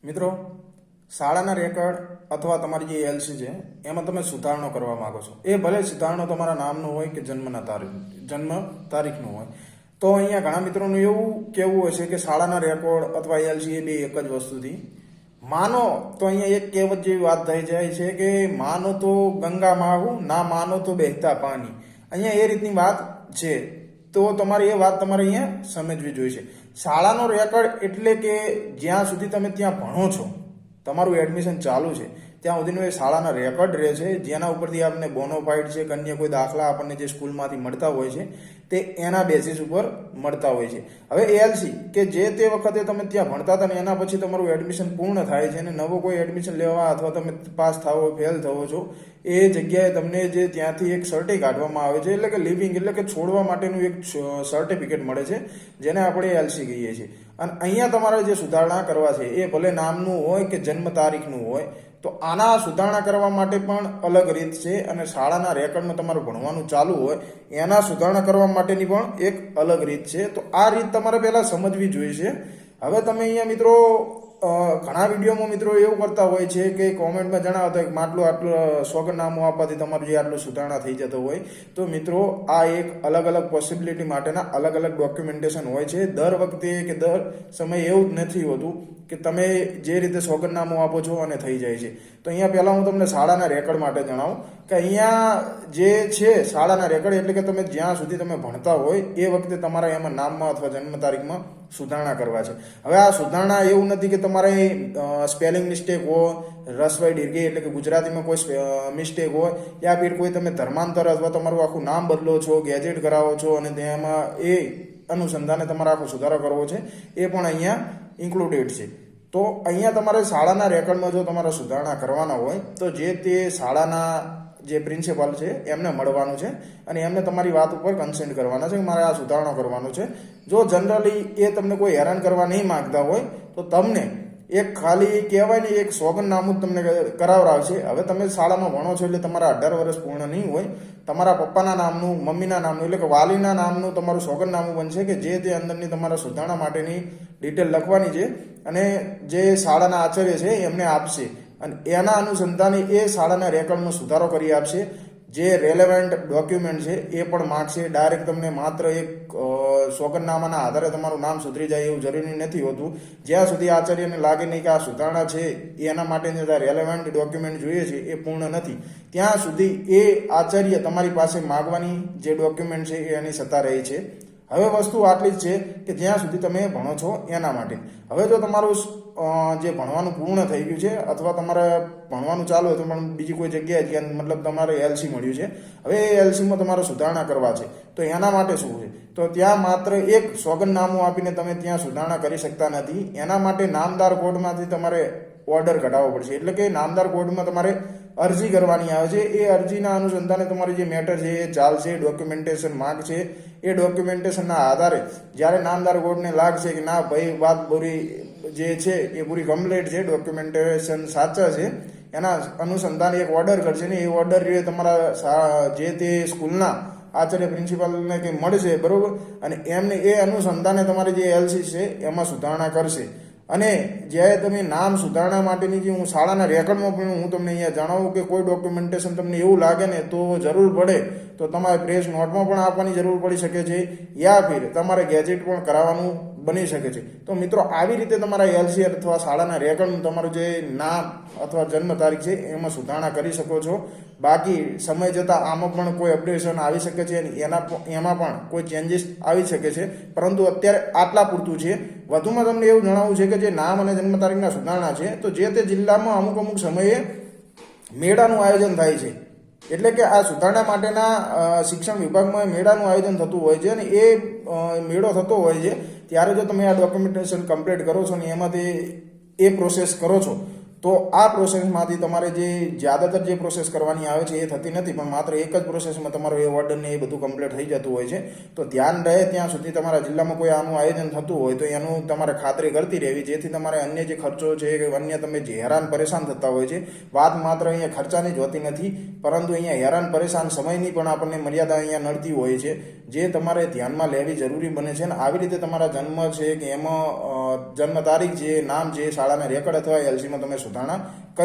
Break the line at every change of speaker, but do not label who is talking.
મિત્રો, શાળાના રેકોર્ડ અથવા તમારી જે એલસી છે એમાં તમે સુધારણો કરવા માંગો છો. એ ભલે સુધારણો તમારા નામનો હોય કે જન્મ તારીખનો હોય, તો અહીંયા ઘણા મિત્રોનું એવું કહેવું હોય છે કે શાળાના રેકોર્ડ અથવા એલસી એ બે એક જ વસ્તુથી માનો તો અહીંયા એક કહેવત જેવી વાત થઈ જાય છે કે માનો તો ગંગા માવું, ના માનો તો બહેતા પાણી. અહીંયા એ રીતની વાત છે. તો તમારે એ વાત તમારે અહીંયા સમજવી જોઈએ. શાળાનો રેકોર્ડ એટલે કે જ્યાં સુધી તમે ત્યાં ભણો છો, તમારું એડમિશન ચાલુ છે ત્યાં સુધીનો એ શાળાના રેકોર્ડ રહે છે, જેના ઉપરથી આપણને બોનોફાઇડ છે કે અન્ય કોઈ દાખલા આપણને જે સ્કૂલમાંથી મળતા હોય છે તે એના બેસિસ ઉપર મળતા હોય છે. હવે એલસી કે જે તે વખતે તમે ત્યાં ભણતા હતા ને એના પછી તમારું એડમિશન પૂર્ણ થાય છે અને નવો કોઈ એડમિશન લેવા અથવા તમે પાસ થાવો ફેલ થવો છો એ જગ્યાએ તમને જે ત્યાંથી એક સર્ટી કાઢવામાં આવે છે, એટલે કે લિવિંગ એટલે કે છોડવા માટેનું એક સર્ટિફિકેટ મળે છે, જેને આપણે એલસી કહીએ છીએ. અને અહીંયા તમારે જે સુધારણા કરવા છે એ ભલે નામનું હોય કે જન્મ તારીખનું હોય, તો આના સુધારણા કરવા માટે પણ અલગ રીત છે અને શાળાના રેકોર્ડમાં તમારું ભણવાનું ચાલુ હોય એના સુધારણા કરવા માટેની પણ એક અલગ રીત છે. તો આ રીત તમારે પહેલાં સમજવી જોઈએ. હવે તમે અહીંયા મિત્રો ઘણા વિડીયોમાં મિત્રો એવું કરતા હોય છે કે કોમેન્ટમાં જણાવતા કે આટલું સોગંદનામું આપવાથી તમારું જે આટલું સુધારણા થઈ જતો હોય. તો મિત્રો આ એક અલગ અલગ પોસિબિલિટી માટેના અલગ અલગ ડોક્યુમેન્ટેશન હોય છે. દર વખતે કે દર સમયે એવું જ નથી હોતું કે તમે જે રીતે સોગંદનામું આપો છો અને થઈ જાય છે. તો અહીંયા પહેલાં હું તમને શાળાના રેકોર્ડ માટે જણાવું કે અહીંયા જે છે શાળાના રેકોર્ડ એટલે કે તમે જ્યાં સુધી તમે ભણતા હોય એ વખતે તમારા એમાં નામમાં અથવા જન્મ તારીખમાં સુધારણા કરવા છે. હવે આ સુધારણા એવું નથી કે તમારે સ્પેલિંગ મિસ્ટેક હોય, રસવાઈ દીર્ઘઈ એટલે કે ગુજરાતીમાં કોઈ મિસ્ટેક હોય, યા ફિર કોઈ તમે ધર્માંતર અથવા તમારું આખું નામ બદલો છો, ગેજેટ કરાવો છો અને તેમાં એ અનુસંધાને તમારે આખો સુધારો કરવો છે, એ પણ અહીંયા ઇન્ક્લુડેડ છે. તો અહીંયા તમારે શાળાના રેકોર્ડમાં જો તમારે સુધારણા કરવાના હોય તો જે તે શાળાના જે પ્રિન્સિપાલ છે એમને મળવાનું છે અને એમને તમારી વાત ઉપર કન્સેન્ટ કરવાના છે કે મારે આ સુધારણા કરવાનું છે. જો જનરલી એ તમને કોઈ હેરાન કરવા નહીં માગતા હોય તો તમને એક ખાલી કહેવાય ને એક સોગંદનામું જ તમને કરાવડાવશે. હવે તમે શાળામાં ભણો છો એટલે તમારા 18 વર્ષ પૂર્ણ નહીં હોય, તમારા પપ્પાના નામનું, મમ્મીના નામનું એટલે કે વાલીના નામનું તમારું સોગંદનામું બનશે કે જે તે અંદરની તમારા સુધારણા માટેની ડિટેલ લખવાની છે અને જે શાળાના આચાર્ય છે એમને આપશે અને એના અનુસંધાને એ શાળાના રેકોર્ડમાં સુધારો કરી આપશે. જે રેલેવન્ટ ડોક્યુમેન્ટ છે એ પણ માગશે. ડાયરેક્ટ તમને માત્ર એક સોગંદનામાના આધારે તમારું નામ સુધરી જાય એવું જરૂરી નથી હોતું. જ્યાં સુધી આચાર્યને લાગે નહીં કે આ સુધારણા છે એના માટે જે રેલેવન્ટ ડોક્યુમેન્ટ જોઈએ છે એ પૂર્ણ નથી, ત્યાં સુધી એ આચાર્ય તમારી પાસે માગવાની જે ડોક્યુમેન્ટ છે એ એની સત્તા રહી છે. હવે વસ્તુ આટલી જ છે કે જ્યાં સુધી તમે ભણો છો એના માટે. હવે જો તમારું જે ભણવાનું પૂર્ણ થઈ ગયું છે અથવા તમારે ભણવાનું ચાલુ હોય તો પણ બીજી કોઈ જગ્યાએ જ્યાં મતલબ તમારે એલસી મળ્યું છે, હવે એ એલસીમાં તમારે સુધારણા કરવા છે તો એના માટે શું છે? તો ત્યાં માત્ર એક સોગંદનામું આપીને તમે ત્યાં સુધારણા કરી શકતા નથી. એના માટે નામદાર કોર્ટમાંથી તમારે ઓર્ડર કઢાવવો પડશે. એટલે કે નામદાર કોર્ટમાં તમારે અરજી કરવાની આવે છે. એ અરજીના અનુસંધાને તમારી જે મેટર છે એ ચાલશે, ડોક્યુમેન્ટેશન માગ છે. એ ડોક્યુમેન્ટેશનના આધારે જ્યારે નામદાર કોર્ટને લાગશે કે ના ભાઈ વાત પૂરી જે છે એ પૂરી કમ્પ્લીટ છે, ડોક્યુમેન્ટેશન સાચા છે, એના અનુસંધાને એક ઓર્ડર કરશે ને એ ઓર્ડર તમારા જે તે સ્કૂલના આચાર્ય પ્રિન્સિપાલને કંઈ મળશે, બરાબર, અને એમને એ અનુસંધાને તમારી જે એલસી છે એમાં સુધારણા કરશે. અને જ્યારે તમે નામ સુધારણા માટેની જે હું શાળાના રેકોર્ડમાં પણ હું તમને અહીંયા જણાવું કે કોઈ ડોક્યુમેન્ટેશન તમને એવું લાગે ને તો જરૂર પડે તો તમારે પ્રેસ નોટમાં પણ આપવાની જરૂર પડી શકે છે, યા ફિર તમારે ગેજેટ પણ કરાવવાનું બની શકે છે. તો મિત્રો આવી રીતે તમારા એલસી અથવા શાળાના રેકોર્ડનું તમારું જે નામ અથવા જન્મ તારીખ છે એમાં સુધારણા કરી શકો છો. બાકી સમય જતાં આમાં પણ કોઈ અપડેશન આવી શકે છે અને એમાં પણ કોઈ ચેન્જીસ આવી શકે છે, પરંતુ અત્યારે આટલા પૂરતું છે. વધુમાં તમને એવું જણાવવું છે કે જે નામ અને જન્મ તારીખના સુધારણા છે તો જે તે જિલ્લામાં અમુક સમયે મેળાનું આયોજન થાય છે. એટલે કે આ સુધારણા માટેના શિક્ષણ વિભાગમાં મેળાનું આયોજન થતું હોય છે અને એ મેળો થતો હોય છે ત્યારે જો તમે આ ડોક્યુમેન્ટેશન કમ્પ્લીટ કરો છો ને એમાંથી એ પ્રોસેસ કરો છો તો આ પ્રોસેસમાંથી તમારે જે જ્યાદાતર જે પ્રોસેસ કરવાની આવે છે એ થતી નથી, પણ માત્ર એક જ પ્રોસેસમાં તમારો એ ઓર્ડર ને એ બધું કમ્પ્લીટ થઈ જતું હોય છે. તો ધ્યાન રહે ત્યાં સુધી તમારા જિલ્લામાં કોઈ આનું આયોજન થતું હોય તો એનું તમારે ખાતરી કરતી રહેવી, જેથી તમારે અન્ય જે ખર્ચો છે કે અન્ય તમે જે હેરાન પરેશાન થતા હોય છે, વાત માત્ર અહીંયા ખર્ચાની જ હોતી નથી પરંતુ અહીંયા હેરાન પરેશાન સમયની પણ આપણને મર્યાદા અહીંયા નડતી હોય છે. જે તમારે ધ્યાનમાં લેવી જરૂરી બને છે. અને આવી રીતે તમારા જન્મ છે કે એમાં જન્મ તારીખ છે, નામ છે, શાળાના રેકોર્ડ અથવા એલસીમાં તમે સુધારણા કરી